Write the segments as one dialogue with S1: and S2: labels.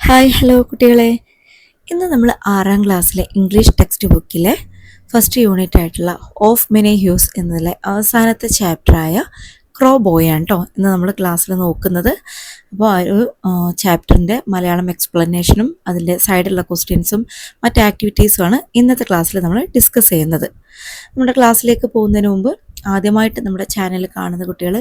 S1: Hi hello കുട്ടികളെ. ഇന്ന് നമ്മൾ 6ാം ക്ലാസ്സിലെ ഇംഗ്ലീഷ് ടെക്സ്റ്റ് ബുക്കിലെ ഫസ്റ്റ് യൂണിറ്റ് ആയിട്ടുള്ള ഓഫ് മെനി ഹ്യൂസ് എന്നതിലെ അവസാനത്തെ ചാപ്റ്ററായ ക്രോ ബോയ് ആണ് കേട്ടോ ഇന്ന് നമ്മൾ ക്ലാസ്സിൽ നോക്കുന്നത്. അപ്പോൾ ആ ഒരു ചാപ്റ്ററിൻ്റെ മലയാളം എക്സ്പ്ലനേഷനും അതിൻ്റെ സൈഡിലുള്ള ക്വസ്റ്റ്യൻസും മറ്റ് ആക്ടിവിറ്റീസുമാണ് ഇന്നത്തെ ക്ലാസ്സിൽ നമ്മൾ ഡിസ്കസ് ചെയ്യുന്നത്. നമ്മുടെ ക്ലാസ്സിലേക്ക് പോകുന്നതിന് മുമ്പ് ആദ്യമായിട്ട് നമ്മുടെ ചാനൽ കാണുന്ന കുട്ടികൾ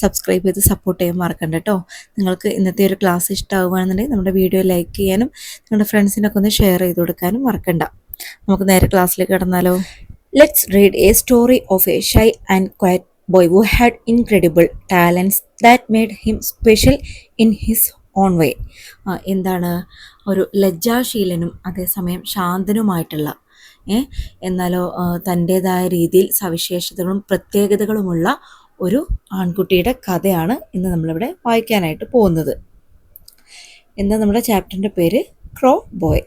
S1: സബ്സ്ക്രൈബ് ചെയ്ത് സപ്പോർട്ട് ചെയ്യാൻ മറക്കണ്ട കേട്ടോ. നിങ്ങൾക്ക് ഇന്നത്തെ ഒരു ക്ലാസ് ഇഷ്ടമാവുകയാണെന്നുണ്ടെങ്കിൽ നമ്മുടെ വീഡിയോ ലൈക്ക് ചെയ്യാനും നിങ്ങളുടെ ഫ്രണ്ട്സിനൊക്കെ ഒന്ന് ഷെയർ ചെയ്ത് കൊടുക്കാനും മറക്കണ്ട. നമുക്ക് നേരെ ക്ലാസ്സിലേക്ക് കടന്നാലോ. Let's read a story of a shy and quiet boy who had incredible talents that made him special in his own way. എന്താണ് ഒരു ലജ്ജാശീലനും അതേസമയം ശാന്തനുമായിട്ടുള്ള എന്നാലോ തൻ്റേതായ രീതിയിൽ സവിശേഷതകളും പ്രത്യേകതകളുമുള്ള ഒരു ആൺകുട്ടിയുടെ കഥയാണ് ഇന്ന് നമ്മളിവിടെ വായിക്കാനായിട്ട് പോകുന്നത്. എന്താ നമ്മുടെ ചാപ്റ്ററിൻ്റെ പേര്? ക്രോ ബോയ്.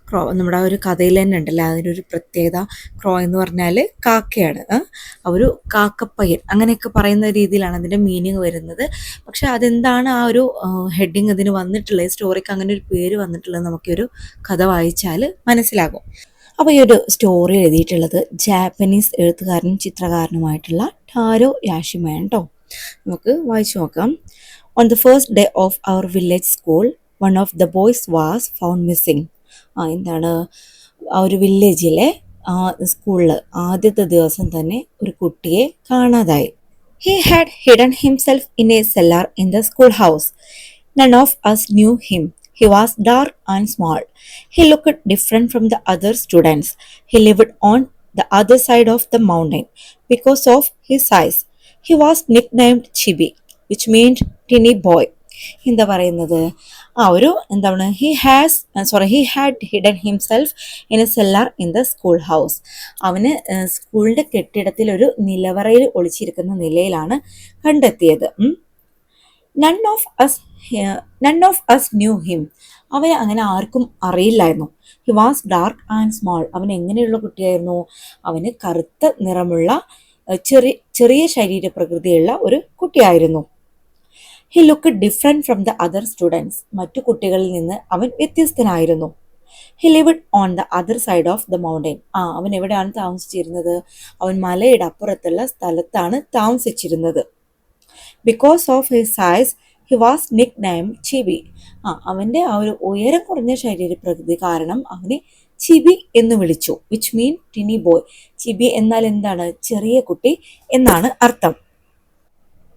S1: ക്രോ നമ്മുടെ ഒരു കഥയിൽ തന്നെ ഉണ്ടല്ലോ അതിനൊരു പ്രത്യേകത. ക്രോ എന്ന് പറഞ്ഞാൽ കാക്കയാണ്. ഒരു കാക്കപ്പയ്യൻ അങ്ങനെയൊക്കെ പറയുന്ന രീതിയിലാണ് അതിൻ്റെ മീനിങ് വരുന്നത്. പക്ഷെ അതെന്താണ് ആ ഒരു ഹെഡിങ് അതിന് വന്നിട്ടുള്ളത്, സ്റ്റോറിക്ക് അങ്ങനെ ഒരു പേര് വന്നിട്ടുള്ളത് നമുക്കൊരു കഥ വായിച്ചാൽ മനസ്സിലാകും. അപ്പോൾ ഈ ഒരു സ്റ്റോറി എഴുതിയിട്ടുള്ളത് ജാപ്പനീസ് എഴുത്തുകാരനും ചിത്രകാരനുമായിട്ടുള്ള ടാരോ യാഷിമയാണ് കേട്ടോ. നമുക്ക് വായിച്ചു നോക്കാം. On the first day of our village school one of the boys was found missing. എന്താണ് ആ ഒരു വില്ലേജിലെ സ്കൂളിൽ ആദ്യത്തെ ദിവസം തന്നെ ഒരു കുട്ടിയെ കാണാതായി. He had hidden himself in a cellar in the school house. None of us knew him. He was dark and small. He looked different from the other students. He lived on the other side of the mountain because of his size. He was nicknamed Chibi, which meant tinny boy. എന്താ പറയുന്നത്, എന്താണ് he had hidden himself in a cellar in the school house. അവന് സ്കൂളിൻ്റെ കെട്ടിടത്തിൽ ഒരു നിലവറയിൽ ഒളിച്ചിരിക്കുന്ന നിലയിലാണ് കണ്ടെത്തിയത്. None of us knew him. അവനെ അങ്ങനെ ആർക്കും അറിയില്ലായിരുന്നു. He was dark and small. അവൻ എങ്ങനെയുള്ള കുട്ടിയായിരുന്നു? അവന് കറുത്ത നിറമുള്ള ചെറിയ ശരീരപ്രകൃതിയുള്ള ഒരു കുട്ടിയായിരുന്നു. He look different from the other students. മറ്റു കുട്ടികളിൽ നിന്ന് അവൻ വ്യത്യസ്തനായിരുന്നു. He lived on the other side of the mountain. അവൻ എവിടെയാണ് താമസിച്ചിരുന്നത്? അവൻ മലയുടെ അപ്പുറത്തുള്ള സ്ഥലത്താണ് താമസിച്ചിരുന്നത്. Because of his size he was nicknamed Chibi. അവൻ്റെ ആ ഒരു ഉയരം കുറഞ്ഞ ശരീരപ്രകൃതി കാരണം അവനെ ചിബി എന്ന് വിളിച്ചു. Which mean Tini boy. ചിബി എന്നാൽ എന്താണ്? ചെറിയ കുട്ടി എന്നാണ് അർത്ഥം.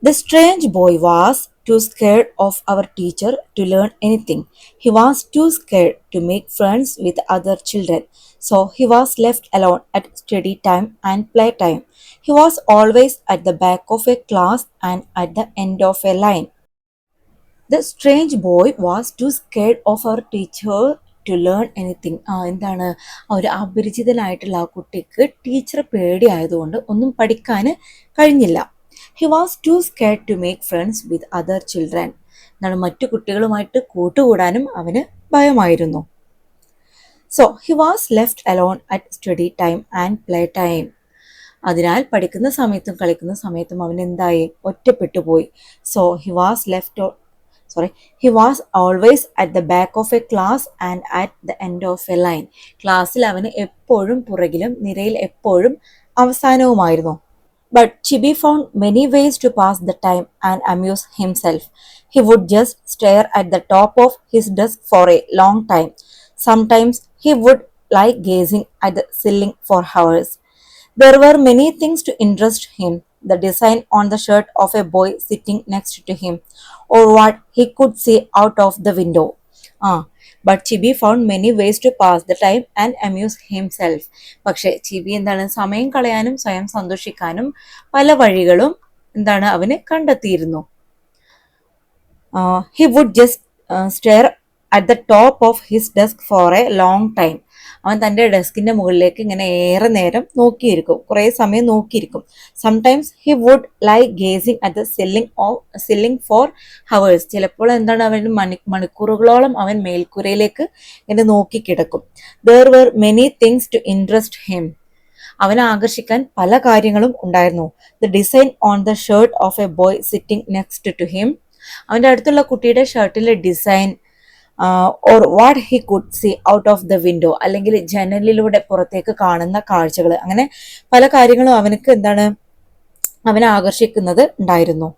S1: The strange boy was too scared of our teacher to learn anything. He was too scared to make friends with other children. So he was left alone at study time and play time. He was always at the back of a class and at the end of a line. The strange boy was too scared of our teacher to learn anything. എന്താണ് ഒരു അപരിചിതനായിട്ടുള്ള ആ കുട്ടിക്ക് ടീച്ചറെ പേടിയായതുകൊണ്ട് ഒന്നും പഠിക്കാൻ കഴിഞ്ഞില്ല. He was too scared to make friends with other children. എന്താണ് മറ്റു കുട്ടികളുമായിട്ട് കൂട്ടുകൂടാനും അവന് ഭയമായിരുന്നു. So he was left alone at study time and play time. അതിനാൽ പഠിക്കുന്ന സമയത്തും കളിക്കുന്ന സമയത്തും അവൻ എന്തായി? ഒറ്റപ്പെട്ടു പോയി. So he was always at the back of a class and at the end of a line. ക്ലാസ്സിൽ അവന് എപ്പോഴും പുറകിലും നിരയിൽ എപ്പോഴും അവസാനവുമായിരുന്നു. But Chibi found many ways to pass the time and amuse himself. He would just stare at the top of his desk for a long time. Sometimes he would lie gazing at the ceiling for hours. There were many things to interest him. The design on the shirt of a boy sitting next to him, or what he could see out of the window. But Chibi found many ways to pass the time and amuse himself. പക്ഷേ Chibi എന്താണ് സമയം കളയാനും സ്വയം സന്തോഷിക്കാനും പല വഴികളും എന്താണ് അവന് കണ്ടെത്തിയിരുന്നു. He would just stare at the top of his desk for a long time. അവൻ തൻ്റെ ഡെസ്കിൻ്റെ മുകളിലേക്ക് ഇങ്ങനെ ഏറെ നേരം നോക്കിയിരിക്കും, കുറേ സമയം നോക്കിയിരിക്കും. Sometimes he would lie gazing at the ceiling for hours. ചിലപ്പോൾ എന്താണ് അവൻ മണിക്കൂറുകളോളം അവൻ മേൽക്കൂരയിലേക്ക് ഇങ്ങനെ നോക്കിക്കിടക്കും. There were many things to interest him. അവനെ ആകർഷിക്കാൻ പല കാര്യങ്ങളും ഉണ്ടായിരുന്നു. The design on the shirt of a boy sitting next to him. അവൻ്റെ അടുത്തുള്ള കുട്ടിയുടെ ഷർട്ടിലെ design, or what he could see out of the window, അല്ലെങ്കിൽ ജനലിലൂടെ പുറത്തേക്ക് കാണുന്ന കാഴ്ചകൾ, അങ്ങനെ പല കാര്യങ്ങളും അവനക്ക് എന്താണ് അവനെ ആകർഷിക്കുന്നത് ഉണ്ടായിരുന്നു.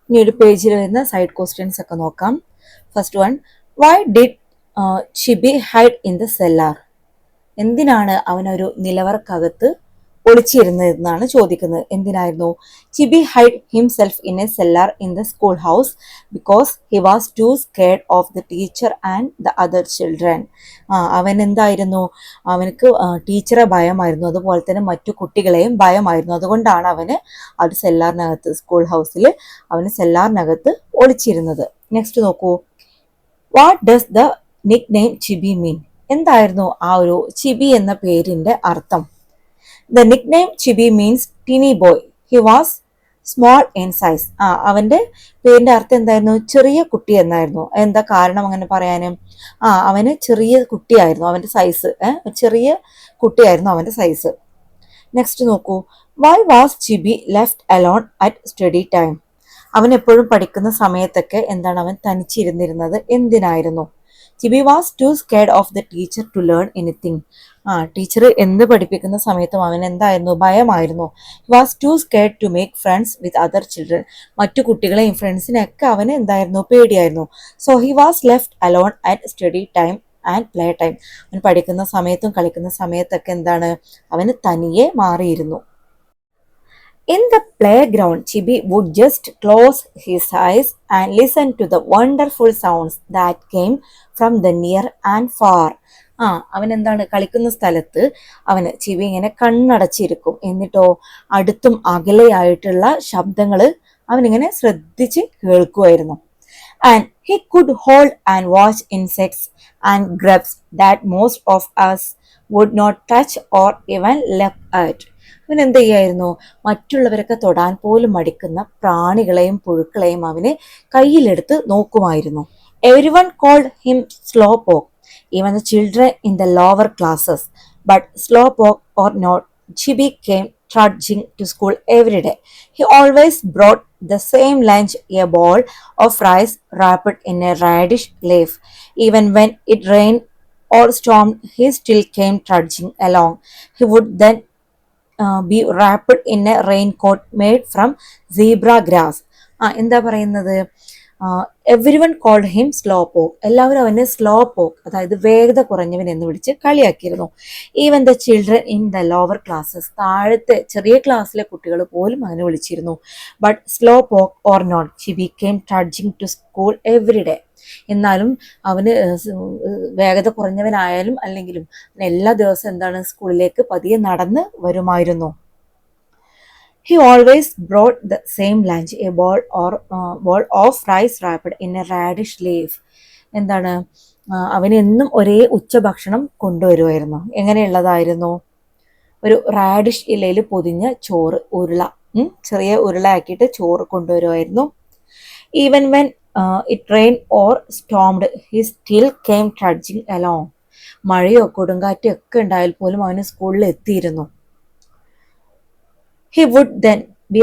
S1: ഇനി ഒരു പേജിൽ വരുന്ന സൈഡ് ക്വസ്റ്റ്യൻസ് ഒക്കെ നോക്കാം. First one, why did Chibi hide in the cellar? എന്തിനാണ് അവനൊരു നിലവറക്കകത്ത് ഒളിച്ചിരുന്നതെന്നാണ് ചോദിക്കുന്നത്. എന്തിനായിരുന്നു? Chibi hide himself in a cellar in the school house because he was too scared of the teacher and the other children. അവൻ എന്തായിരുന്നു? അവനക്ക് ടീച്ചറെ ഭയമായിരുന്നു, അതുപോലെ തന്നെ മറ്റു കുട്ടികളെയും ഭയമായിരുന്നു. അതുകൊണ്ടാണ് അവന് ഒരു സെല്ലാറിനകത്ത്, സ്കൂൾ ഹൗസിൽ അവന് സെല്ലാറിനകത്ത് ഒളിച്ചിരുന്നത്. നെക്സ്റ്റ് നോക്കൂ, what does the nickname Chibi mean? എന്തായിരുന്നു ആ ഒരു ചിബി എന്ന പേരിന്റെ അർത്ഥം? The nickname Chibi means tiny boy, he was small in size. അവന്റെ പേരിന്റെ അർത്ഥം എന്തായിരുന്നു? ചെറിയ കുട്ടി എന്നായിരുന്നു. എന്താ കാരണം അങ്ങനെ പറയാനും? അവന് ചെറിയ കുട്ടിയായിരുന്നു, അവന്റെ സൈസ് ചെറിയ കുട്ടിയായിരുന്നു അവന്റെ സൈസ്. നെക്സ്റ്റ് നോക്കൂ, why was Chibi left alone at study time? അവൻ എപ്പോഴും പഠിക്കുന്ന സമയത്തൊക്കെ എന്താണ് അവൻ തനിച്ചിരുന്നിരുന്നത്? എന്തിനായിരുന്നു? Chibi was too scared of the teacher to learn anything. Teacher എന്ത് പഠിപ്പിക്കുന്ന സമയത്തും അവൻ എന്തായിരുന്നു? ഭയമായിരുന്നു. Was too scared to make friends with other children. മറ്റു കുട്ടികളെയും ഫ്രണ്ട്സിനെയൊക്കെ അവന് എന്തായിരുന്നു? പേടിയായിരുന്നു. So he was left alone at study time and play time. അവൻ പഠിക്കുന്ന സമയത്തും കളിക്കുന്ന സമയത്തൊക്കെ എന്താണ്? അവന് തനിയെ മാറിയിരുന്നു. In the playground, Chibi would just close his eyes and listen to the wonderful sounds that came from the near and far. അവൻ എന്താണ്? കളിക്കുന്ന സ്ഥലത്ത് അവന് ചിബി ഇങ്ങനെ കണ്ണടച്ചിരിക്കും. എന്നിട്ടോ അടുത്തും അകലെയായിട്ടുള്ള ശബ്ദങ്ങൾ അവനിങ്ങനെ ശ്രദ്ധിച്ച് കേൾക്കുമായിരുന്നു. And he could hold and watch insects and grubs that most of us would not touch or even look at. അവൻ എന്ത് ചെയ്യായിരുന്നു? മറ്റുള്ളവരൊക്കെ തൊടാൻ പോലും മടിക്കുന്ന പ്രാണികളെയും പുഴുക്കളെയും അവന് കയ്യിലെടുത്ത് നോക്കുമായിരുന്നു. എവരിവൺ കോൾഡ് ഹിം സ്ലോ പോക്ക്, even the children in the lower classes. But slowpoke or not, Chibi came trudging to school every day. He always brought the same lunch, a bowl of rice wrapped in a radish leaf. Even when it rained or stormed, he still came trudging along. He would then be wrapped in a raincoat made from zebra grass. എന്താ പറയുന്നത്? Every one called him slow poke. എല്ലാവരും അവനെ slow പോക്ക്, അതായത് വേഗത കുറഞ്ഞവൻ എന്ന് വിളിച്ച് കളിയാക്കിയിരുന്നു. Even the children in the lower classes, താഴത്തെ ചെറിയ ക്ലാസ്സിലെ കുട്ടികൾ പോലും അവനെ വിളിച്ചിരുന്നു. But slowpoke or not, he became trudging to school every day. എന്നാലും അവന് വേഗത കുറഞ്ഞവനായാലും അല്ലെങ്കിലും എല്ലാ ദിവസവും എന്താണ്? സ്കൂളിലേക്ക് പതിയെ നടന്ന് വരുമായിരുന്നു. He always brought the same lunch, a bowl of rice wrapped in a radish leaf. എന്താണ്? അവന് എന്നും ഒരേ ഉച്ചഭക്ഷണം കൊണ്ടുവരുമായിരുന്നു. എങ്ങനെയുള്ളതായിരുന്നു? ഒരു റാഡിഷ് ഇലയിൽ പൊതിഞ്ഞ ചോറ്, ഉരുള, ചെറിയ ഉരുള ആക്കിയിട്ട് ചോറ് കൊണ്ടുവരുമായിരുന്നു. Even when it rain or stormed, he still came trudging along. മഴയോ കൊടുങ്കാറ്റോ ഒക്കെ ഉണ്ടായാൽ പോലും അവന് സ്കൂളിൽ എത്തിയിരുന്നു. He would then be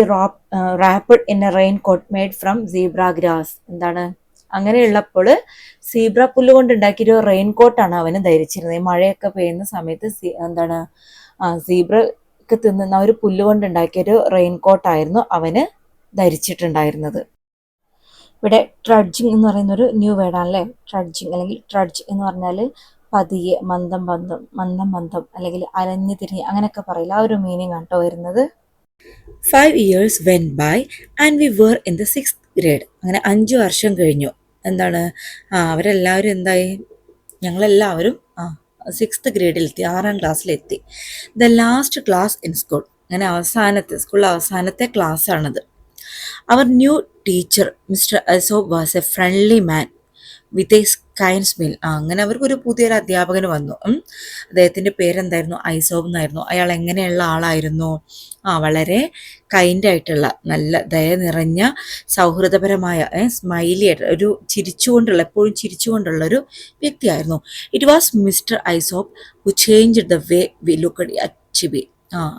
S1: wrapped in a raincoat made from zebra grass. എന്താണ്? അങ്ങനെയുള്ളപ്പോൾ സീബ്ര പുല്ല് കൊണ്ട് ഉണ്ടാക്കിയൊരു റെയിൻകോട്ടാണ് അവന് ധരിച്ചിരുന്നത്. മഴയൊക്കെ പെയ്യുന്ന സമയത്ത് എന്താണ്? സീബ്രക്ക് തിന്നുന്ന ഒരു പുല്ല് കൊണ്ട് ഉണ്ടാക്കിയൊരു റെയിൻകോട്ടായിരുന്നു അവന് ധരിച്ചിട്ടുണ്ടായിരുന്നത്. ഇവിടെ ട്രഡ്ജിങ് എന്ന് പറയുന്നൊരു ന്യൂ വേർഡാണല്ലേ. ട്രഡ്ജിങ് അല്ലെങ്കിൽ ട്രഡ്ജ് എന്ന് പറഞ്ഞാൽ പതിയെ, മന്ദം മന്ദം അല്ലെങ്കിൽ അലഞ്ഞു തിരിഞ്ഞ് അങ്ങനെയൊക്കെ പറയില്ല, ആ ഒരു മീനിങ് ആണ് കേട്ടോ വരുന്നത്. 5 years went by and we were in the 6th grade. അങ്ങനെ 5 വർഷം കഴിഞ്ഞു. എന്താണ്? അവരെല്ലാവരും എന്തായി? ഞങ്ങളെല്ലാവരും 6th ഗ്രേഡിലെത്തി, 6ാം ക്ലാസ്സിലെത്തി. The last class in school, അങ്ങനെ സ്കൂളിലെ അവസാനത്തെ ക്ലാസ് ആണത്. അവർ new teacher mister Isobe was a friendly man with a kind smell. അങ്ങനെ അവർക്കൊരു പുതിയൊരു അധ്യാപകന് വന്നു. അദ്ദേഹത്തിൻ്റെ പേരെന്തായിരുന്നു? ഐസോബ് എന്നായിരുന്നു. അയാൾ എങ്ങനെയുള്ള ആളായിരുന്നു? വളരെ കൈൻഡ് ആയിട്ടുള്ള, നല്ല ദയ നിറഞ്ഞ, സൗഹൃദപരമായ, സ്മൈലി ആയിട്ട് ഒരു എപ്പോഴും ചിരിച്ചുകൊണ്ടുള്ള ഒരു വ്യക്തിയായിരുന്നു. It was mister Isobe who changed the way we looked at Chibi.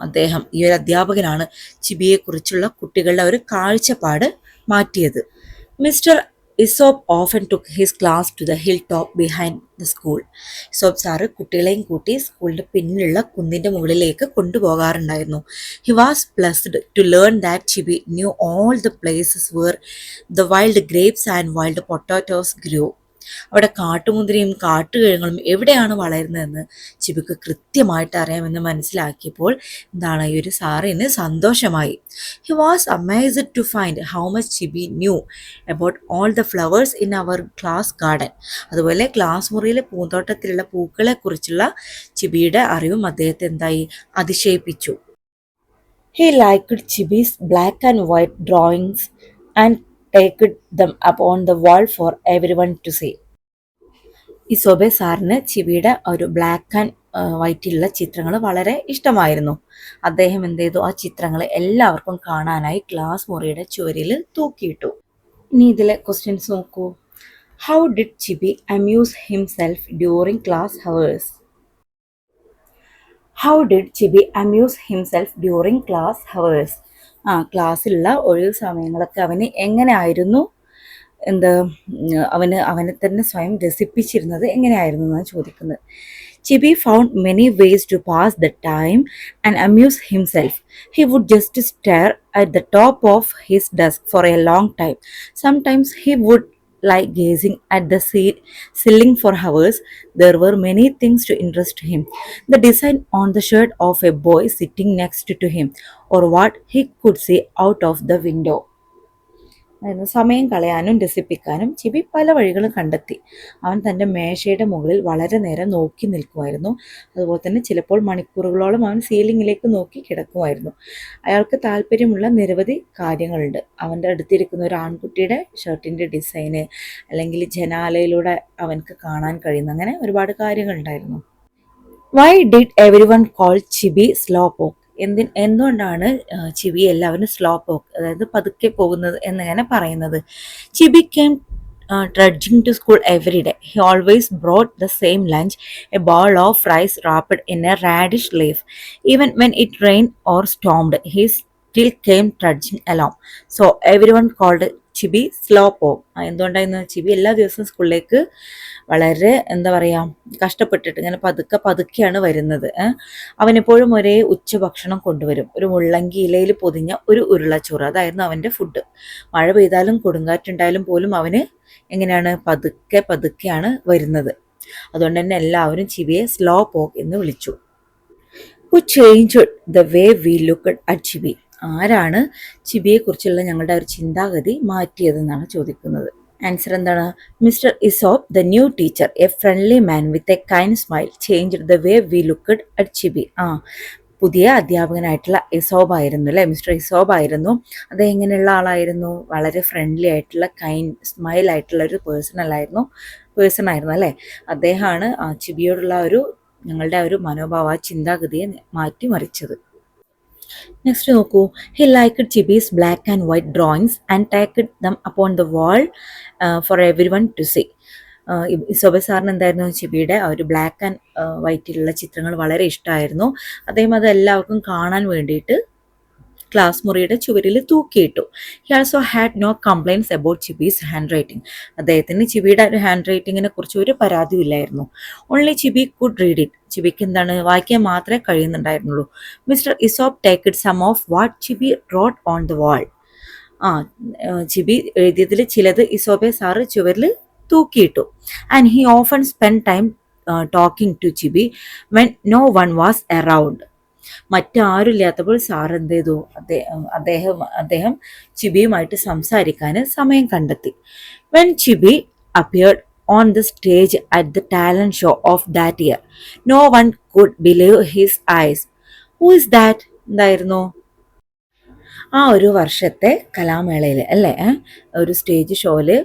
S1: അദ്ദേഹം, ഈ ഒരു അധ്യാപകനാണ് ചിബിയെ കുറിച്ചുള്ള കുട്ടികളുടെ ഒരു കാഴ്ചപ്പാട് മാറ്റിയത്. Mister Isobe often took his class to the hilltop behind the school. Isobe sir കുട്ടികളെയും കൂട്ടി സ്കൂളിൻ്റെ പിന്നിലുള്ള കുന്നിൻ്റെ മുകളിലേക്ക് കൊണ്ടുപോകാറുണ്ടായിരുന്നു. He was blessed to learn that Chibi knew all the places where the wild grapes and wild potatoes grew. അവിടെ കാട്ടുമുന്തിരിയും കാട്ടുകിഴങ്ങളും എവിടെയാണ് വളരുന്നതെന്ന് ചിബിക്ക് കൃത്യമായിട്ട് അറിയാമെന്ന് മനസ്സിലാക്കിയപ്പോൾ എന്താണ് ഈ ഒരു സാറിന് സന്തോഷമായി. He was amazed to find how much Chibi knew about all the flowers in our class garden. അതുപോലെ ക്ലാസ് മുറിയിലെ പൂന്തോട്ടത്തിലുള്ള പൂക്കളെ കുറിച്ചുള്ള ചിബിയുടെ അറിവും അദ്ദേഹത്തെ എന്തായി അതിശയിപ്പിച്ചു. He liked Chibi's black and white drawings and taked them up on the wall for everyone to see. ഇസോബെ സാറിന് ചിബിയുടെ ഒരു ബ്ലാക്ക് ആൻഡ് വൈറ്റിലുള്ള ചിത്രങ്ങൾ വളരെ ഇഷ്ടമായിരുന്നു. അദ്ദേഹം എന്ത് ചെയ്തു, ആ ചിത്രങ്ങൾ എല്ലാവർക്കും കാണാനായി ക്ലാസ് മുറിയുടെ ചുവരിൽ തൂക്കിയിട്ടു. ഇനി ഇതിലെ ക്വസ്റ്റ്യൻസ് നോക്കൂ. How did Chibi amuse himself during class hours? How did Chibi amuse himself during class hours? ക്ലാസ്സിലുള്ള ഒഴിവ് സമയങ്ങളൊക്കെ അവന് എങ്ങനെ ആയിരുന്നു, അവനെ തന്നെ സ്വയം രസിപ്പിച്ചിരുന്നത് എങ്ങനെയായിരുന്നു എന്നാണ് ചോദിക്കുന്നത്. Chibi found many ways to pass the time and amuse himself. He would just stare at the top of his desk for a long time. Sometimes he would like gazing at the ceiling for hours. There were many things to interest him. The design on the shirt of a boy sitting next to him, or what he could see out of the window. സമയം കളയാനും രസിപ്പിക്കാനും ചിബി പല വഴികളും കണ്ടെത്തി. അവൻ തൻ്റെ മേശയുടെ മുകളിൽ വളരെ നേരം നോക്കി നിൽക്കുമായിരുന്നു. അതുപോലെ തന്നെ ചിലപ്പോൾ മണിക്കൂറുകളോളം അവൻ സീലിങ്ങിലേക്ക് നോക്കി കിടക്കുമായിരുന്നു. അയാൾക്ക് താല്പര്യമുള്ള നിരവധി കാര്യങ്ങളുണ്ട്. അവൻ്റെ അടുത്തിരിക്കുന്ന ഒരു ആൺകുട്ടിയുടെ ഷർട്ടിൻ്റെ ഡിസൈന്, അല്ലെങ്കിൽ ജനാലയിലൂടെ അവൻക്ക് കാണാൻ കഴിയുന്ന, അങ്ങനെ ഒരുപാട് കാര്യങ്ങളുണ്ടായിരുന്നു. Why did everyone call Chibi slow poke? എന്തുകൊണ്ടാണ് ചിബി എല്ലാവരും സ്ലോ പോക്ക്, അതായത് പതുക്കെ പോകുന്നത് എന്നിങ്ങനെ പറയുന്നത്? ചിബി came trudging to school every day. He always brought the same lunch, a bowl of rice wrapped in a radish leaf. Even when it rained or stormed, he still came trudging along. So everyone called ചിബി slow പോക്ക്. എന്തുകൊണ്ടായിരുന്നു? ചിബി എല്ലാ ദിവസവും സ്കൂളിലേക്ക് വളരെ കഷ്ടപ്പെട്ടിട്ട് ഇങ്ങനെ പതുക്കെയാണ് വരുന്നത്. അവനെപ്പോഴും ഒരേ ഉച്ചഭക്ഷണം കൊണ്ടുവരും. ഒരു മുള്ളങ്കി ഇലയിൽ പൊതിഞ്ഞ ഒരു ഉരുളച്ചോറ്, അതായിരുന്നു അവൻ്റെ ഫുഡ്. മഴ പെയ്താലും കൊടുങ്കാറ്റുണ്ടായാലും പോലും അവന് എങ്ങനെയാണ് പതുക്കെയാണ് വരുന്നത്. അതുകൊണ്ട് തന്നെ എല്ലാവരും ചിബിയെ സ്ലോ പോക്ക് എന്ന് വിളിച്ചു. Who changed the way we looked at Chibi? ആരാണ് ചിബിയെക്കുറിച്ചുള്ള ഞങ്ങളുടെ ഒരു ചിന്താഗതി മാറ്റിയതെന്നാണ് ചോദിക്കുന്നത്. ആൻസർ എന്താണ്? Mister Isobe, the new teacher, a friendly man with a kind smile, changed the way we looked at Chibi. പുതിയ അധ്യാപകനായിട്ടുള്ള ഇസോബ് ആയിരുന്നു അല്ലേ, മിസ്റ്റർ ഇസോബ് ആയിരുന്നു. അത് എങ്ങനെയുള്ള ആളായിരുന്നു? വളരെ ഫ്രണ്ട്ലി ആയിട്ടുള്ള കൈൻഡ് സ്മൈൽ ആയിട്ടുള്ള ഒരു പേഴ്സൺ ആയിരുന്നു അല്ലേ. അദ്ദേഹമാണ് ചിബിയോടുള്ള ഞങ്ങളുടെ ഒരു മനോഭാവ ചിന്താഗതിയെ മാറ്റിമറിച്ചത്. നെക്സ്റ്റ് നോക്കൂ. He liked Chibi's black and white drawings and taked them upon the wall for everyone to see. Isobe സാറിന് എന്തായിരുന്നു? ചിബിയുടെ ഒരു ബ്ലാക്ക് ആൻഡ് വൈറ്റിലുള്ള ചിത്രങ്ങൾ വളരെ ഇഷ്ടമായിരുന്നു. അദ്ദേഹം അത് എല്ലാവർക്കും കാണാൻ വേണ്ടിയിട്ട് ക്ലാസ് മുറിയുടെ ചുവരിൽ തൂക്കിയിട്ടു. He also had no complains about Chibi's handwriting. അദ്ദേഹത്തിന് ചിബിയുടെ ഒരു ഹാൻഡ് റൈറ്റിങ്ങിനെ കുറിച്ച് ഒരു പരാതിയും ഇല്ലായിരുന്നു. Only Chibi could read it. ചിബിക്ക് വായിക്കാൻ മാത്രമേ കഴിയുന്നുണ്ടായിരുന്നുള്ളൂ. Mister Isobe taked some of what Chibi wrote on the wall. ചിബി എഴുതിയതിൽ ചിലത് ഇസോബെ സാറ് ചുവരിൽ തൂക്കിയിട്ടു. And he often spend time talking to Chibi when no one was around. മറ്റാരുമില്ലാത്തപ്പോൾ സാർ എന്ത് ചെയ്തു? അദ്ദേഹം ചിബിയുമായിട്ട് സംസാരിക്കാൻ സമയം കണ്ടെത്തി. When Chibi appeared on the stage at the talent show of that year, no one could believe his eyes. Who is that? എന്തായിരുന്നു? ഒരു വർഷത്തെ കലാമേളയിൽ അല്ലേ, ഒരു സ്റ്റേജ് ഷോയില്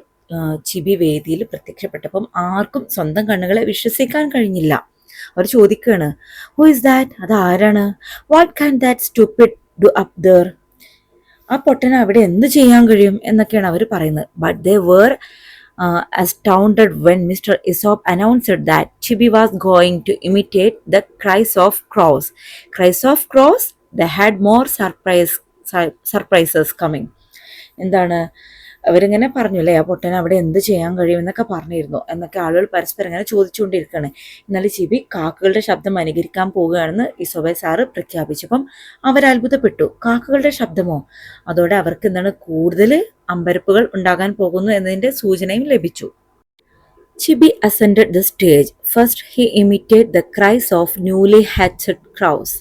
S1: ചിബി വേദിയിൽ പ്രത്യക്ഷപ്പെട്ടപ്പം ആർക്കും സ്വന്തം കണ്ണുകളെ വിശ്വസിക്കാൻ കഴിഞ്ഞില്ല. അവർ ചോദിക്കുകയാണ്, ഹു ഇസ് ദാറ്റ്? അത് ആരാണ്? What can that stupid do up there? ആ പൊട്ടന് അവിടെ എന്ത് ചെയ്യാൻ കഴിയും എന്നൊക്കെയാണ് അവർ പറയുന്നത്. But they were astounded when Mr. Aesop announced that Chibi was going to imitate the cries of crows. Cries of crows? They had more surprises coming. എന്താണ്? അവരിങ്ങനെ പറഞ്ഞു അല്ലേ, ആ പൊട്ടൻ അവിടെ എന്ത് ചെയ്യാൻ കഴിയുമെന്നൊക്കെ പറഞ്ഞിരുന്നു എന്നൊക്കെ ആളുകൾ പരസ്പരം ഇങ്ങനെ ചോദിച്ചുകൊണ്ടിരിക്കുകയാണ്. എന്നാൽ ചിബി കാക്കകളുടെ ശബ്ദം അനുകരിക്കാൻ പോവുകയാണെന്ന് ഇസോബെ സാറ് പ്രഖ്യാപിച്ചപ്പം അവർ അത്ഭുതപ്പെട്ടു. കാക്കകളുടെ ശബ്ദമോ? അതോടെ അവർക്ക് എന്താണ് കൂടുതൽ അമ്പരപ്പുകൾ ഉണ്ടാകാൻ പോകുന്നു എന്നതിന്റെ സൂചനയും ലഭിച്ചു. Chibi ascended the stage. First, he imitated the cries of newly hatched crows.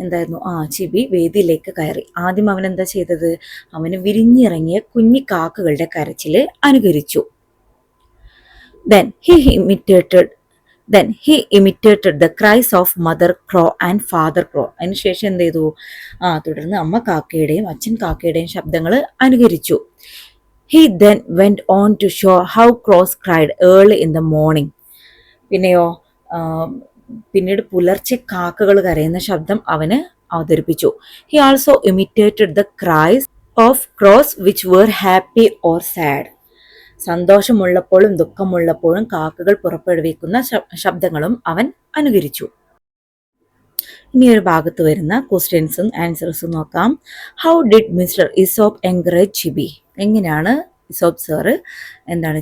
S1: എന്തായിരുന്നു? ചിബി വേദിയിലേക്ക് കയറി. ആദ്യം അവൻ എന്താ ചെയ്തത്? അവന് വിരിഞ്ഞിറങ്ങിയ കുഞ്ഞി കാക്കകളുടെ കരച്ചില് അനുകരിച്ചു. Then he imitated the cries of mother crow and father crow. അതിനുശേഷം എന്ത് ചെയ്തു? തുടർന്ന് അമ്മ കാക്കയുടെയും അച്ഛൻ കാക്കയുടെയും ശബ്ദങ്ങൾ അനുകരിച്ചു. He then went on to show how crows cried early in the morning. പിന്നീട് പുലർച്ചെ കാക്കകൾ കരയുന്ന ശബ്ദം അവന് അവതരിപ്പിച്ചു. He also imitated the cries of crows which were happy or sad. സന്തോഷമുള്ളപ്പോഴും ദുഃഖമുള്ളപ്പോഴും കാക്കകൾ പുറപ്പെടുവിക്കുന്ന ശബ്ദങ്ങളും അവൻ അനുകരിച്ചു. ഇനി ഒരു ഭാഗത്ത് വരുന്ന ക്വസ്റ്റ്യൻസും ആൻസേഴ്സും നോക്കാം. How did mister Isobe encourage Chibi? എങ്ങനെയാണ് ഇസോപ്പ് സാറ്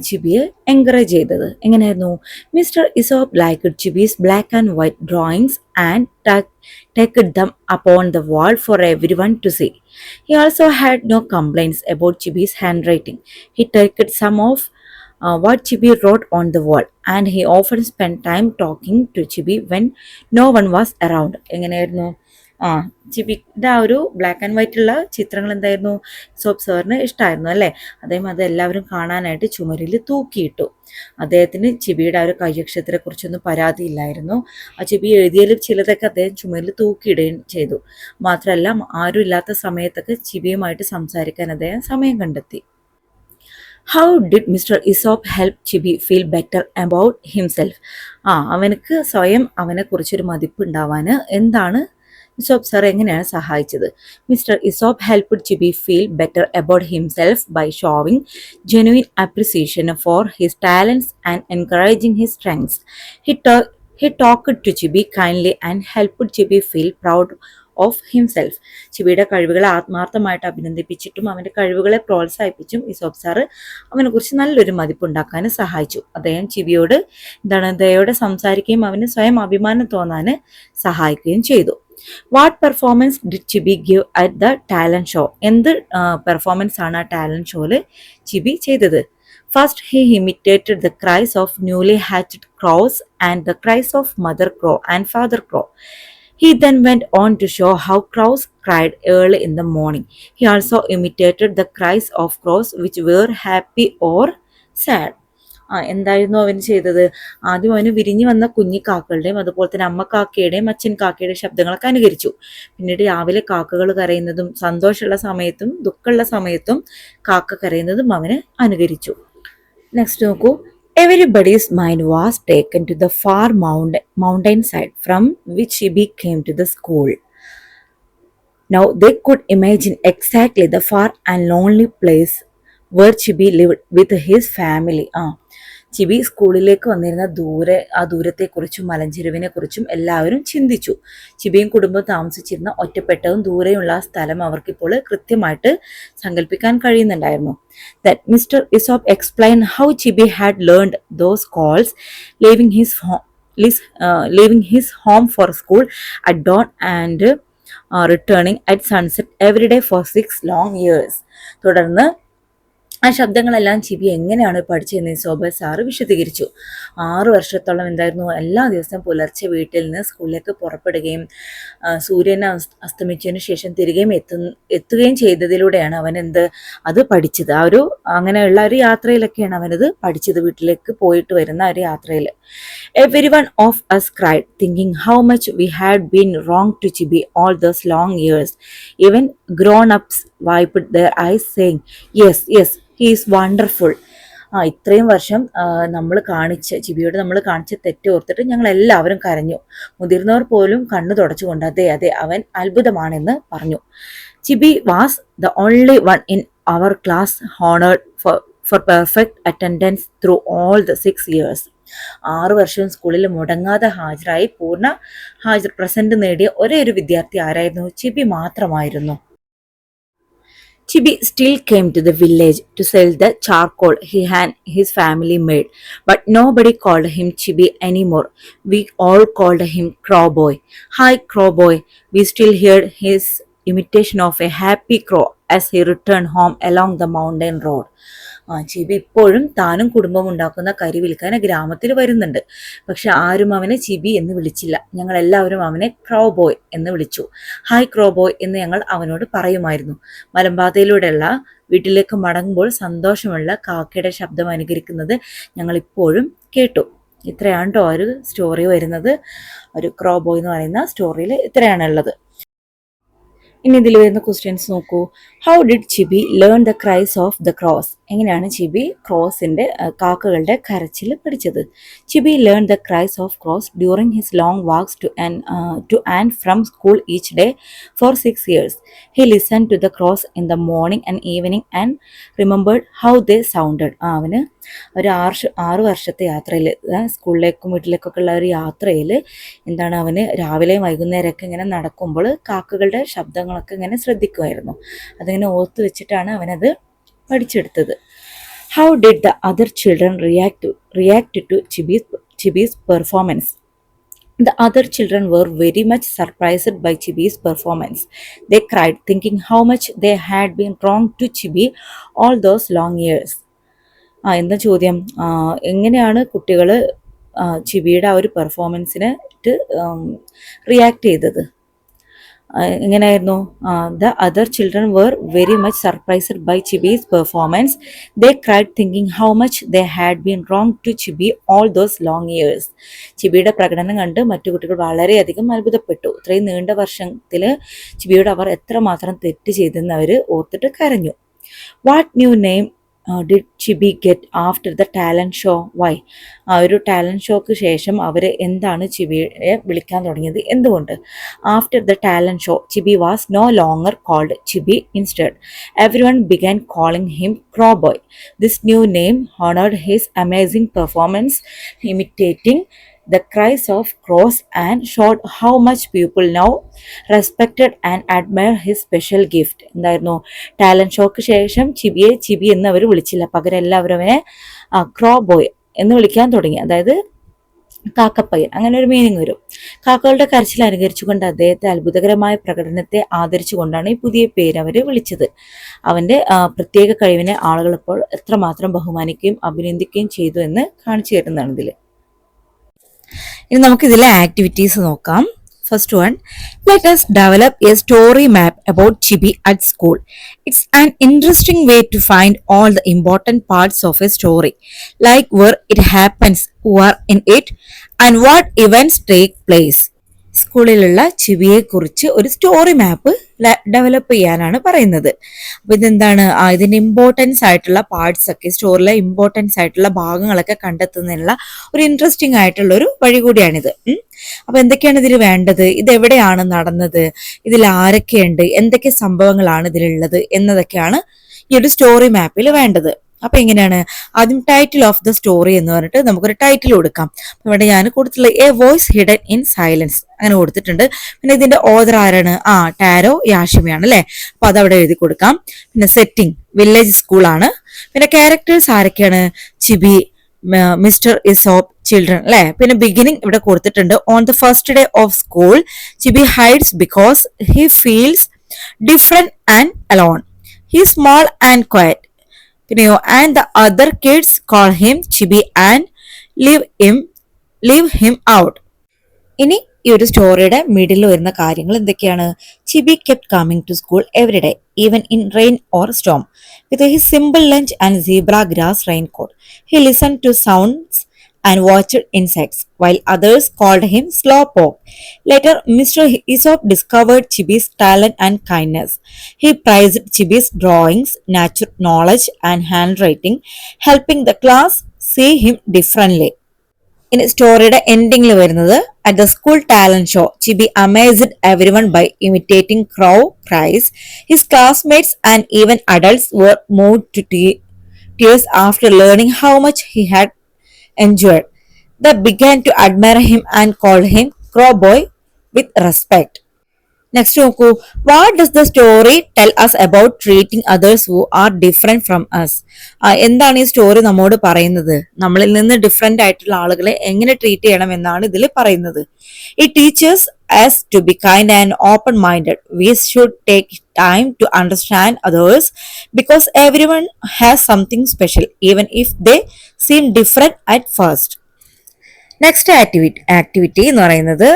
S1: ചിബിയെ എൻകറേജ് ചെയ്തത്? എങ്ങനെയായിരുന്നു? Mister Isobe liked Chibi's black and white drawings and taked them upon the wall for everyone to see. He also had no complaints about Chibi's handwriting. He took some of what Chibi wrote on the wall, and he often spent time talking to Chibi when no one was around. എങ്ങനെയായിരുന്നു? ചിബിയുടെ ഒരു black and white ഉള്ള ചിത്രങ്ങൾ എന്തായിരുന്നു? Soap സാറിന് ഇഷ്ടമായിരുന്നു അല്ലേ? അദ്ദേഹം അത് എല്ലാവരും കാണാനായിട്ട് ചുമരിൽ തൂക്കിയിട്ടു. അദ്ദേഹത്തിന് ചിബിയുടെ ആ ഒരു കൈയക്ഷരത്തെ കുറിച്ചൊന്നും പരാതിയില്ലായിരുന്നു. ആ ചിബി എഴുതിയതിൽ ചിലതൊക്കെ അദ്ദേഹം ചുമരിൽ തൂക്കിയിടുകയും ചെയ്തു. മാത്രമല്ല, ആരും ഇല്ലാത്ത സമയത്തൊക്കെ ചിബിയുമായിട്ട് സംസാരിക്കാൻ അദ്ദേഹം സമയം കണ്ടെത്തി. How did mister Isobe help Chibi feel better about himself? അവനക്ക് സ്വയം അവനെക്കുറിച്ചൊരു മതിപ്പ് ഉണ്ടാവാൻ എന്താണ് ഇസോപ്പ് സാർ എങ്ങനെയാണ് സഹായിച്ചത്? Mister Isobe helped Chibi feel better about himself by showing genuine appreciation for his talents and encouraging his strengths. He talked to Chibi kindly and helped Chibi feel proud of himself. ചിബിയുടെ കഴിവുകളെ ആത്മാർത്ഥമായിട്ട് അഭിനന്ദിപ്പിച്ചിട്ടും അവൻ്റെ കഴിവുകളെ പ്രോത്സാഹിപ്പിച്ചും ഇസോപ്പ് sir അവനെ കുറിച്ച് നല്ലൊരു മതിപ്പുണ്ടാക്കാൻ സഹായിച്ചു. അദ്ദേഹം ചിബിയോട് ദയോടെ സംസാരിക്കുകയും അവന് സ്വയം അഭിമാനം തോന്നാൻ സഹായിക്കുകയും ചെയ്തു. What performance did ചിബി give at the talent show? എന്ത് പെർഫോമൻസ് ആണ് ആ ടാലന്റ് ഷോയിൽ ചിബി ചെയ്തത്? First, he imitated the cries of newly hatched crows and the cries of mother crow and father crow. He then went on to show how crows cried early in the morning. He also imitated the cries of crows which were happy or sad. എന്തായിരുന്നു അവൻ ചെയ്തത്? ആദ്യം അവന് വിരിഞ്ഞു വന്ന കുഞ്ഞിക്കാക്കളുടെയും അതുപോലെ തന്നെ അമ്മ കാക്കയുടെയും അച്ഛൻ കാക്കയുടെയും ശബ്ദങ്ങളൊക്കെ അനുകരിച്ചു. പിന്നീട് രാവിലെ കാക്കകൾ കരയുന്നതും സന്തോഷമുള്ള സമയത്തും ദുഃഖമുള്ള സമയത്തും കാക്ക കരയുന്നതും അവന് അനുകരിച്ചു. നെക്സ്റ്റ് നോക്കൂ. Everybody's mind was taken to the far mountain side from which Chibi came to the school. Now they could imagine exactly the far and lonely place where Chibi lived with his family. ചിബി സ്കൂളിലേക്ക് വന്നിരുന്ന ദൂരത്തെക്കുറിച്ചും മലഞ്ചെരുവിനെ കുറിച്ചും എല്ലാവരും ചിന്തിച്ചു. ചിബിയും കുടുംബം താമസിച്ചിരുന്ന ഒറ്റപ്പെട്ടതും ദൂരെയുള്ള ആ സ്ഥലം അവർക്കിപ്പോൾ കൃത്യമായിട്ട് സങ്കല്പിക്കാൻ കഴിയുന്നുണ്ടായിരുന്നു. That Mr. Isop explained how Chibi had learned those calls, leaving his home for school at dawn and returning at sunset every day for 6 long years. തുടർന്ന് ആ ശബ്ദങ്ങളെല്ലാം ചിബി എങ്ങനെയാണ് പഠിച്ചതെന്ന് ഇസോബെ സാറ് വിശദീകരിച്ചു. 6 വർഷത്തോളം എല്ലാ ദിവസവും പുലർച്ചെ വീട്ടിൽ നിന്ന് സ്കൂളിലേക്ക് പുറപ്പെടുകയും സൂര്യൻ അസ്തമിച്ചതിന് ശേഷം തിരികെ എത്തുകയും ചെയ്തതിലൂടെയാണ് അവൻ അത് പഠിച്ചത്. അങ്ങനെയുള്ള ഒരു യാത്രയിലൊക്കെയാണ് അവനത് പഠിച്ചത്, വീട്ടിലേക്ക് പോയിട്ട് വരുന്ന ഒരു യാത്രയിൽ. Every one of us cried, thinking how much we had been wrong to Chibi all those long years. Even grown-ups wiped their eyes, saying, "Yes, yes, he is wonderful." ഇത്രയും വർഷം ചിബിയോട് നമ്മൾ കാണിച്ച തെറ്റ് ഓർത്തിട്ട് ഞങ്ങൾ എല്ലാവരും കരഞ്ഞു. മുതിർന്നവർ പോലും കണ്ണു തുടച്ചുകൊണ്ട് അതെ അവൻ അത്ഭുതമാണെന്ന് പറഞ്ഞു. Chibi was the only one in our class honoured for perfect attendance through all the 6 years. 6 വർഷവും സ്കൂളിൽ മുടങ്ങാതെ ഹാജരായി പൂർണ്ണ പ്രസന്റ് നേടിയ ഒരേ ഒരു വിദ്യാർത്ഥി ആരായിരുന്നു? ചിബി മാത്രമായിരുന്നു. Chibi still came to the village to sell the charcoal he and his family made, but nobody called him Chibi anymore. We all called him Crowboy. Hi, Crowboy. We still heard his imitation of a happy crow as he returned home along the mountain road. ചിബി ഇപ്പോഴും താനും കുടുംബം ഉണ്ടാക്കുന്ന കരി വിൽക്കാൻ ഗ്രാമത്തിൽ വരുന്നുണ്ട്. പക്ഷെ ആരും അവനെ ചിബി എന്ന് വിളിച്ചില്ല. ഞങ്ങൾ എല്ലാവരും അവനെ ക്രോ ബോയ് എന്ന് വിളിച്ചു. ഹായ് ക്രോ ബോയ് എന്ന് ഞങ്ങൾ അവനോട് പറയുമായിരുന്നു. മലമ്പാതയിലൂടെയുള്ള വീട്ടിലേക്ക് മടങ്ങുമ്പോൾ സന്തോഷമുള്ള കാക്കയുടെ ശബ്ദം അനുകരിക്കുന്നത് ഞങ്ങൾ ഇപ്പോഴും കേട്ടു. ഇത്രയാണ് കേട്ടോ ഒരു സ്റ്റോറി വരുന്നത്. ഒരു ക്രോ ബോയ് എന്ന് പറയുന്ന സ്റ്റോറിയിൽ ഇത്രയാണുള്ളത്. ഇനി ഇതിൽ വരുന്ന ക്വസ്റ്റ്യൻസ് നോക്കൂ. How did Chibi learn the cries of the crows? എങ്ങനെയാണ് ചിബി ക്രോസിന്റെ കാക്കകളുടെ കരച്ചിൽ പഠിച്ചത്? Chibi learn the cries of crows during his long walks to and from school each day for 6 years. He listen to the crows in the morning and evening and remembered how they sounded. അവന് ഒരു 6 വർഷത്തെ യാത്രയിൽ, സ്കൂളിലേക്കും വീട്ടിലേക്കൊക്കെ ഉള്ള ഒരു യാത്രയിൽ എന്താണ്, അവന് രാവിലെയും വൈകുന്നേരമൊക്കെ ഇങ്ങനെ നടക്കുമ്പോൾ കാക്കകളുടെ ശബ്ദങ്ങളൊക്കെ ഇങ്ങനെ ശ്രദ്ധിക്കുമായിരുന്നു. അതിങ്ങനെ ഓർത്ത് വെച്ചിട്ടാണ് അവനത് പഠിച്ചെടുത്തത്. How did the other children react to Chibi's performance? The other children were very much surprised by Chibi's performance. They cried, thinking how much they had been wrong to Chibi all those long years. എന്താ ചോദ്യം? എങ്ങനെയാണ് കുട്ടികൾ ചിബിയുടെ ആ ഒരു പെർഫോമൻസിന് react ചെയ്തത്? എങ്ങനെയായിരുന്നു? The other children were very much surprised by Chibi's performance. They cried thinking how much they had been wrong to Chibi all those long years. ചിബിയുടെ പ്രകടനം കണ്ട് മറ്റു കുട്ടികൾ വളരെയധികം അത്ഭുതപ്പെട്ടു. ഇത്രയും നീണ്ട വർഷത്തിൽ ചിബിയോട് അവർ എത്രമാത്രം തെറ്റ് ചെയ്തെന്ന് അവർ ഓർത്തിട്ട് കരഞ്ഞു. What new name did Chibi get after the talent show? Why? ആ ഒരു ടാലൻറ്റ് ഷോക്ക് ശേഷം അവർ എന്താണ് ചിബിയെ വിളിക്കാൻ തുടങ്ങിയത്? എന്തുകൊണ്ട്? After the talent show Chibi was no longer called Chibi. Instead every one began calling him crow boy. This new name honoured his amazing performance imitating the cries of crows and showed how much people now respected and admire his special gift. എന്തായിരുന്നു? Talent shock ശേഷം ചിബിയെ ചിബി എന്ന് അവർ വിളിച്ചില്ല. പകരം എല്ലാവരും അവനെ ക്രോ boy എന്ന് വിളിക്കാൻ തുടങ്ങി. അതായത് കാക്കപ്പയ്യൻ, അങ്ങനെ ഒരു മീനിങ് വരും. കാക്കകളുടെ കരച്ചിൽ അനുകരിച്ചുകൊണ്ട് അദ്ദേഹത്തെ അത്ഭുതകരമായ പ്രകടനത്തെ ആദരിച്ചുകൊണ്ടാണ് ഈ പുതിയ പേര് അവർ വിളിച്ചത്. അവന്റെ പ്രത്യേക കഴിവിനെ ആളുകൾ ഇപ്പോൾ എത്രമാത്രം ബഹുമാനിക്കുകയും അഭിനന്ദിക്കുകയും ചെയ്തു എന്ന് കാണിച്ചു തരുന്നതാണ് ഇതിൽ. ഇനി നമുക്ക് ഇതിലെ ആക്ടിവിറ്റീസ് നോക്കാം. First one, let us develop a story map about Chibi at school. It's an interesting way to find all the important parts of a story, like where it happens, who are in it, and what events take place. സ്കൂളിലുള്ള ചിബിയെ കുറിച്ച് ഒരു story മാപ്പ് develop ചെയ്യാനാണ് പറയുന്നത്. അപ്പൊ ഇതെന്താണ്, ഇതിന്റെ importance ആയിട്ടുള്ള parts ഒക്കെ, സ്റ്റോറിയിലെ importance ആയിട്ടുള്ള ഭാഗങ്ങളൊക്കെ കണ്ടെത്തുന്നതിനുള്ള ഒരു ഇൻട്രസ്റ്റിംഗ് ആയിട്ടുള്ള ഒരു വഴി കൂടിയാണിത്. അപ്പൊ എന്തൊക്കെയാണ് ഇതിൽ വേണ്ടത്, ഇത് എവിടെയാണ് നടന്നത്, ഇതിൽ ആരൊക്കെയുണ്ട്, എന്തൊക്കെ സംഭവങ്ങളാണ് ഇതിലുള്ളത് എന്നതൊക്കെയാണ് ഈ ഒരു സ്റ്റോറി മാപ്പിൽ വേണ്ടത്. അപ്പൊ എങ്ങനെയാണ്, ആദ്യം ടൈറ്റിൽ ഓഫ് ദ സ്റ്റോറി എന്ന് പറഞ്ഞിട്ട് നമുക്കൊരു ടൈറ്റിൽ കൊടുക്കാം. ഇവിടെ ഞാൻ കൊടുത്തിട്ടുള്ള A voice hidden in silence അങ്ങനെ കൊടുത്തിട്ടുണ്ട്. പിന്നെ ഇതിന്റെ ഓതർ ആരാണ്? ടാരോ യാഷിമിയാണ് അല്ലെ. അപ്പൊ അതവിടെ എഴുതി കൊടുക്കാം. പിന്നെ സെറ്റിംഗ് വില്ലേജ് സ്കൂളാണ്. പിന്നെ ക്യാരക്ടേഴ്സ് ആരൊക്കെയാണ്? ചിബി, മിസ്റ്റർ ഇസോപ്പ്, ചിൽഡ്രൻ അല്ലെ. പിന്നെ ബിഗിനിങ് ഇവിടെ കൊടുത്തിട്ടുണ്ട്. On the first day of school Chibi hides because he feels different and alone. He small and quiet. പിന്നെയോ and the other kids call him Chibi and leave him out. ഇനി ഈ ഒരു സ്റ്റോറിയുടെ middle വരുന്ന കാര്യങ്ങൾ എന്തൊക്കെയാണ്? Chibi kept coming to school every day even in rain or storm with his simple lunch and zebra grass raincoat. He listen to sounds and watched insects, while others called him Slowpoke. Later, Mr. Aesop discovered Chibi's talent and kindness. He praised Chibi's drawings, nature knowledge, and handwriting, helping the class see him differently. In സ്റ്റോറിയുടെ എൻഡിംഗിൽ വരുന്നത്, at the school talent show Chibi amazed everyone by imitating crow cries. His classmates and even adults were moved to tears after learning how much he had enjoyed. They began to admire him and called him Crow Boy with respect. Next നോക്കൂ, what does the story tell us about treating others who are different from us. എന്താണ് ഈ story നമ്മോട് പറയുന്നത്? നമ്മളിൽ നിന്ന് different ആയിട്ടുള്ള ആളുകളെ എങ്ങനെ ട്രീറ്റ് ചെയ്യണം എന്നാണ് ഇതിൽ പറയുന്നത്. It teachers us to be kind and open minded. We should take time to understand others because everyone has something special even if they seem different at first. Next activity എന്ന് പറയുന്നത്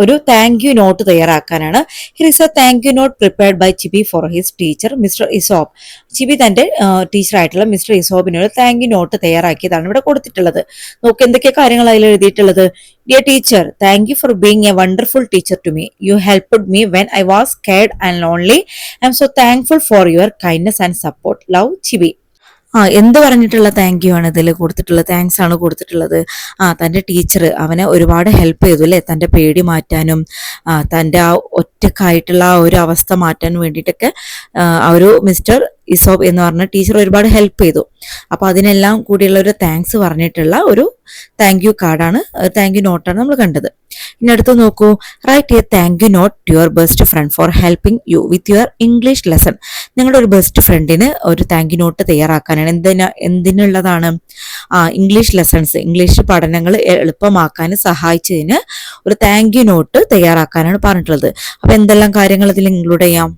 S1: ഒരു thank you note തയ്യാറാക്കാനാണ്. Here is a thank you note prepared by Chibi for his teacher mister Isobe. Chibi തന്റെ ടീച്ചറായിട്ടുള്ള mister ഇസോബിനൊരു thank you note തയ്യാറാക്കിയതാണ് ഇവിടെ കൊടുത്തിട്ടുള്ളത്. നോക്ക് എന്തൊക്കെ കാര്യങ്ങൾ അതിൽ എഴുതിയിട്ടുള്ളത്. Dear teacher, thank you for being a wonderful teacher to me. You helped me when I was scared and lonely. I am so thankful for your kindness and support. Love, ചിബി. എന്ത് പറഞ്ഞിട്ടുള്ള താങ്ക് യു ആണ് ഇതിൽ കൊടുത്തിട്ടുള്ളത്? Thanks ആണ് കൊടുത്തിട്ടുള്ളത്. തൻ്റെ teacher അവനെ ഒരുപാട് ഹെൽപ്പ് ചെയ്തു അല്ലേ, തൻ്റെ പേടി മാറ്റാനും തൻ്റെ ആ ഒറ്റക്കായിട്ടുള്ള ആ ഒരു അവസ്ഥ മാറ്റാനും വേണ്ടിയിട്ടൊക്കെ ആ ഒരു മിസ്റ്റർ ഇസോബ് എന്ന് പറഞ്ഞ ടീച്ചർ ഒരുപാട് ഹെൽപ്പ് ചെയ്തു. അപ്പൊ അതിനെല്ലാം കൂടിയുള്ള ഒരു താങ്ക്സ് പറഞ്ഞിട്ടുള്ള ഒരു താങ്ക് യു കാർഡാണ്, താങ്ക് യു നോട്ടാണ് നമ്മൾ കണ്ടത്. ഇനി അടുത്ത് നോക്കൂ, write a thank you note to your best friend for helping you with your English lesson. നിങ്ങളുടെ ഒരു ബെസ്റ്റ് ഫ്രണ്ടിന് ഒരു താങ്ക് യു നോട്ട് തയ്യാറാക്കാനാണ്. എന്തിനുള്ളതാണ്? ഇംഗ്ലീഷ് ലെസൺസ്, ഇംഗ്ലീഷ് പഠനങ്ങൾ എളുപ്പമാക്കാൻ സഹായിച്ചതിന് ഒരു താങ്ക് യു നോട്ട് തയ്യാറാക്കാനാണ് പറഞ്ഞിട്ടുള്ളത്. അപ്പൊ എന്തെല്ലാം കാര്യങ്ങൾ ഇതിൽ ഇൻക്ലൂഡ് ചെയ്യാം?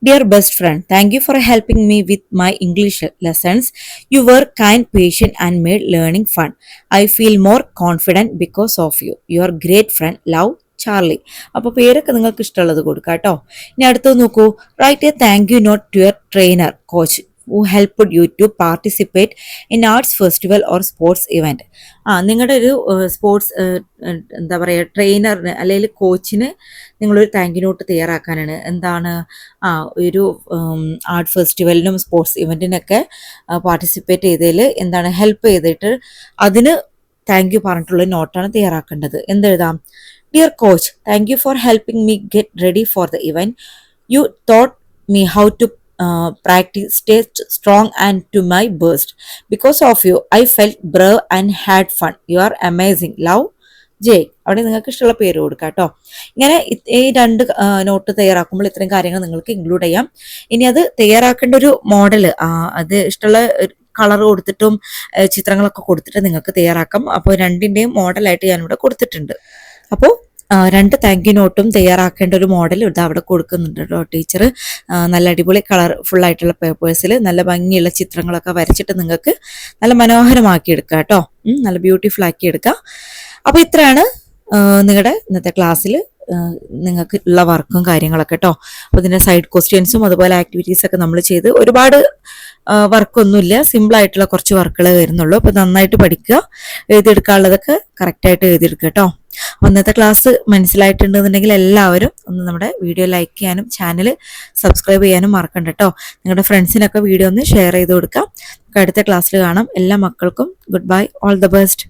S1: Dear best friend, thank you for helping me with my English lessons. You were kind, patient, and made learning fun. I feel more confident because of you. Your great friend, love, Charlie. അപ്പോൾ പേരൊക്കെ നിങ്ങൾക്ക് ഇഷ്ടമുള്ളത് കൊടുക്കാം കേട്ടോ. ഇനി അടുത്തത് നോക്കൂ, write a thank you note to your trainer coach who helped you to participate in arts festival or sports event. നിങ്ങളുടെ ഒരു സ്പോർട്സ് എന്താ പറയുക ട്രെയിനറിന് അല്ലെങ്കിൽ കോച്ചിന് നിങ്ങളൊരു താങ്ക് യു നോട്ട് തയ്യാറാക്കാനാണ്. എന്താണ്? ഒരു ആർട്ട് ഫെസ്റ്റിവലിനും സ്പോർട്സ് ഇവൻറ്റിനൊക്കെ പാർട്ടിസിപ്പേറ്റ് ചെയ്തതിൽ എന്താണ് ഹെൽപ്പ് ചെയ്തിട്ട് അതിന് താങ്ക് യു പറഞ്ഞിട്ടുള്ള നോട്ടാണ് തയ്യാറാക്കേണ്ടത്. എന്തെഴുതാം? Dear coach, thank you for helping me get ready for the event. You taught me how to practice, stay strong and to my best. Because of you, I felt brave and had fun. You are amazing. Love, ജയ്. അവിടെ നിങ്ങൾക്ക് ഇഷ്ടമുള്ള പേര് കൊടുക്കാം കേട്ടോ. ഇങ്ങനെ ഈ രണ്ട് not തയ്യാറാക്കുമ്പോൾ ഇത്രയും കാര്യങ്ങൾ നിങ്ങൾക്ക് ഇൻക്ലൂഡ് ചെയ്യാം. ഇനി അത് തയ്യാറാക്കേണ്ട ഒരു മോഡല് അത് ഇഷ്ടമുള്ള കളർ കൊടുത്തിട്ടും ചിത്രങ്ങളൊക്കെ കൊടുത്തിട്ട് നിങ്ങൾക്ക് തയ്യാറാക്കാം. അപ്പോൾ രണ്ടിൻ്റെയും മോഡലായിട്ട് ഞാനിവിടെ കൊടുത്തിട്ടുണ്ട്. അപ്പോൾ രണ്ട് താങ്ക് യു നോട്ടും തയ്യാറാക്കേണ്ട ഒരു മോഡൽ ഇത് അവിടെ കൊടുക്കുന്നുണ്ട് കേട്ടോ ടീച്ചർ. നല്ല അടിപൊളി കളർഫുൾ ആയിട്ടുള്ള പേപ്പേഴ്സിൽ നല്ല ഭംഗിയുള്ള ചിത്രങ്ങളൊക്കെ വരച്ചിട്ട് നിങ്ങൾക്ക് നല്ല മനോഹരമാക്കി എടുക്കുക കേട്ടോ, നല്ല ബ്യൂട്ടിഫുൾ ആക്കി എടുക്കുക. അപ്പോൾ ഇത്രയാണ് നിങ്ങളുടെ ഇന്നത്തെ ക്ലാസ്സിൽ നിങ്ങൾക്ക് ഉള്ള വർക്കും കാര്യങ്ങളൊക്കെ കേട്ടോ. അപ്പോൾ ഇതിൻ്റെ സൈഡ് ക്വസ്റ്റ്യൻസും അതുപോലെ ആക്ടിവിറ്റീസ് ഒക്കെ നമ്മൾ ചെയ്ത് ഒരുപാട് വർക്കൊന്നുമില്ല, സിമ്പിൾ ആയിട്ടുള്ള കുറച്ച് വർക്കുകളെ വരുന്നുള്ളൂ. അപ്പോൾ നന്നായിട്ട് പഠിക്കുക, എഴുതിയെടുക്കാനുള്ളതൊക്കെ കറക്റ്റായിട്ട് എഴുതിയെടുക്കുക കേട്ടോ. ഇന്നത്തെ ക്ലാസ് മനസ്സിലായിട്ടുണ്ടെന്നുണ്ടെങ്കിൽ എല്ലാവരും ഒന്ന് നമ്മുടെ വീഡിയോ ലൈക്ക് ചെയ്യാനും ചാനൽ സബ്സ്ക്രൈബ് ചെയ്യാനും മറക്കണ്ട കേട്ടോ. നിങ്ങളുടെ ഫ്രണ്ട്സിനൊക്കെ വീഡിയോ ഒന്ന് ഷെയർ ചെയ്ത് കൊടുക്കാം. അടുത്ത ക്ലാസ്സിൽ കാണാം. എല്ലാ മക്കൾക്കും good bye, all the best.